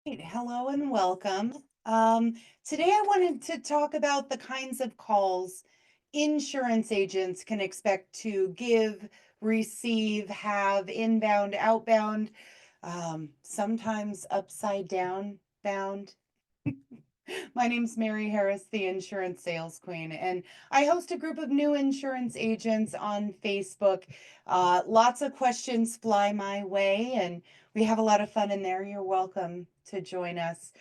Hello and welcome. Um, Today I wanted to talk about the kinds of calls insurance agents can expect to give, receive, have inbound, outbound, sometimes upside down, bound. My name's Mary Harris, the insurance sales queen, and I host a group of new insurance agents on Facebook. Lots of questions fly my way, and we have a lot of fun in there. You're welcome to join us.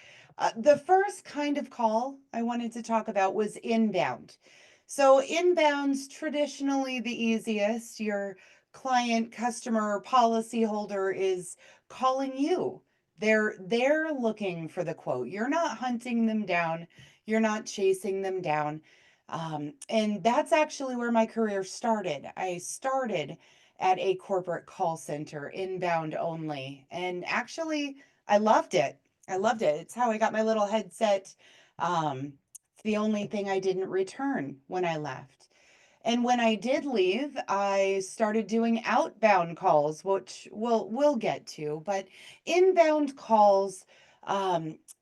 The first kind of call I wanted to talk about was inbound. So, inbound's traditionally the easiest. Your client, customer, or policyholder is calling you. They're looking for the quote. You're not hunting them down. You're not chasing them down. And that's actually where my career started. I started at a corporate call center, inbound only. And actually, I loved it. I loved it. It's how I got my little headset. It's the only thing I didn't return when I left. And when I did leave, I started doing outbound calls, which we'll get to. But inbound calls,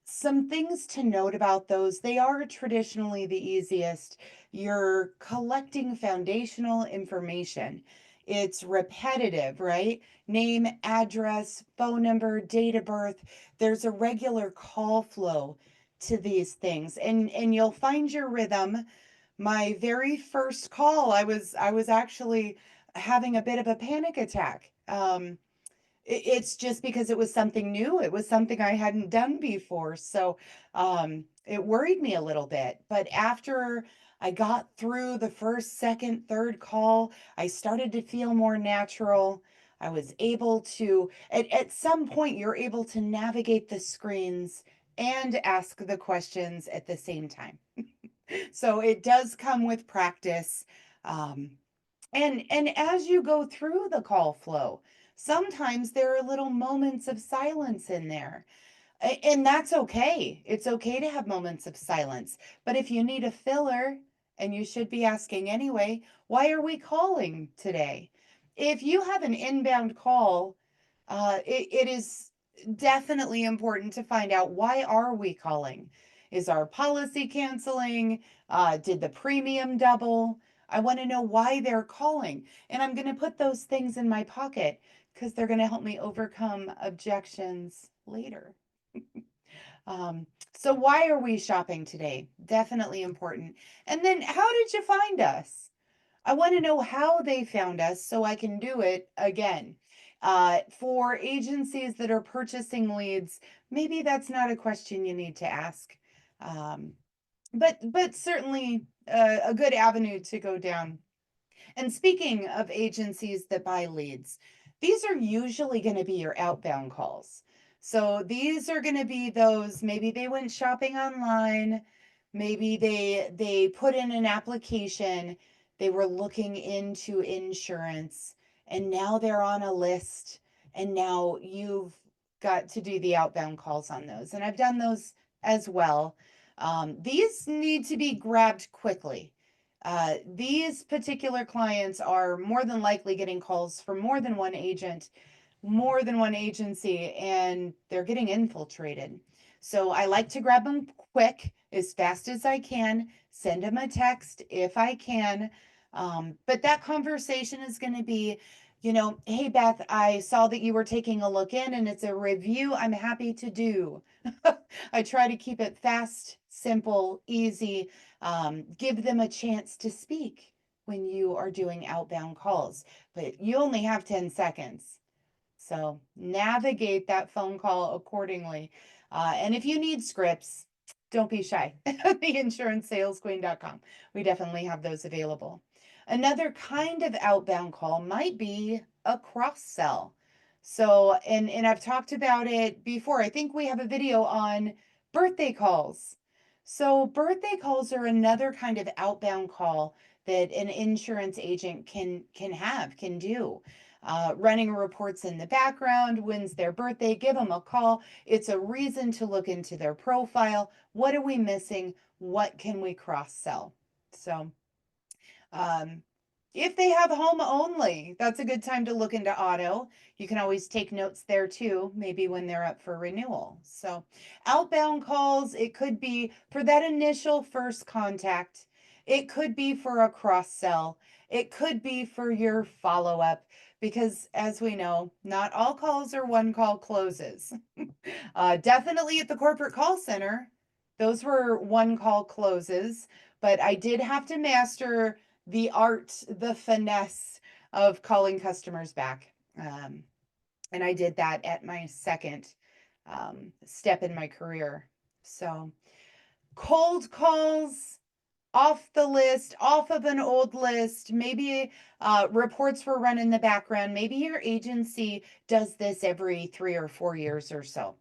some things to note about those. They are traditionally the easiest. You're collecting foundational information. It's repetitive, right? Name, address, phone number, date of birth. There's a regular call flow to these things, and you'll find your rhythm. My very first call, I was actually having a bit of a panic attack. It's just because it was something new. It was something I hadn't done before. So it worried me a little bit. But after I got through the first, second, third call, I started to feel more natural. I was able to, at some point, you're able to navigate the screens and ask the questions at the same time. So it does come with practice. Um, and as you go through the call flow, sometimes there are little moments of silence in there. And that's okay. It's okay to have moments of silence. But if you need a filler, and you should be asking anyway, why are we calling today? If you have an inbound call, it is definitely important to find out, why are we calling? Is our policy canceling? Did the premium double? I want to know why they're calling. And I'm going to put those things in my pocket because they're going to help me overcome objections later. So why are we shopping today? Definitely important. And then, how did you find us? I want to know how they found us so I can do it again. For agencies that are purchasing leads, maybe that's not a question you need to ask. Um, but certainly a good avenue to go down. And speaking of agencies that buy leads, these are usually going to be your outbound calls. So these are going to be those, maybe they went shopping online, maybe they put in an application, they were looking into insurance, and now they're on a list, and now you've got to do the outbound calls on those. And I've done those as well. These need to be grabbed quickly. These particular clients are more than likely getting calls from more than one agent, more than one agency, and they're getting infiltrated. So I like to grab them quick, as fast as I can, send them a text if I can. But that conversation is going to be, hey, Beth, I saw that you were taking a look in and it's a review I'm happy to do. I try to keep it fast, simple, easy, give them a chance to speak when you are doing outbound calls, but you only have 10 seconds. So navigate that phone call accordingly. And if you need scripts, don't be shy. Theinsurancesalesqueen.com. We definitely have those available. Another kind of outbound call might be a cross sell. So, and I've talked about it before. I think we have a video on birthday calls. So, birthday calls are another kind of outbound call that an insurance agent can do. Running reports in the background. When's their birthday? Give them a call. It's a reason to look into their profile. What are we missing? What can we cross sell? So, um, If they have home only, that's a good time to look into auto. You can always take notes there too, maybe when they're up for renewal. So, outbound calls, it could be for that initial first contact, it could be for a cross sell, it could be for your follow up, because as we know, not all calls are one call closes. Definitely at the corporate call center, those were one call closes, but I did have to master the art, the finesse of calling customers back. And I did that at my second step in my career. So, cold calls off the list, off of an old list. Maybe reports were run in the background. Maybe your agency does this every 3 or 4 years or so.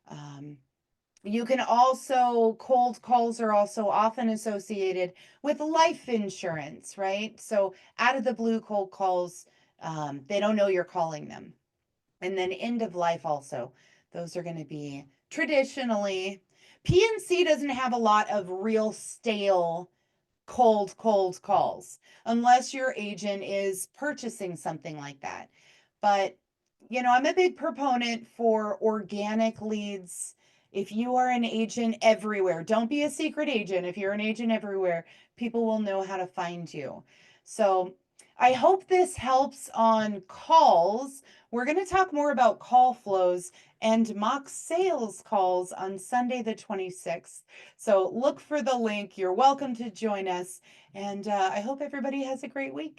Um, you can also, cold calls are also often associated with life insurance, right? So, out of the blue cold calls, they don't know you're calling them. And then end of life also. Those are going to be traditionally, PNC doesn't have a lot of real stale cold calls unless your agent is purchasing something like that. But, I'm a big proponent for organic leads. If you are an agent everywhere, don't be a secret agent. If you're an agent everywhere, people will know how to find you. So, I hope this helps on calls. We're going to talk more about call flows and mock sales calls on Sunday, the 26th. So look for the link. You're welcome to join us. And I hope everybody has a great week.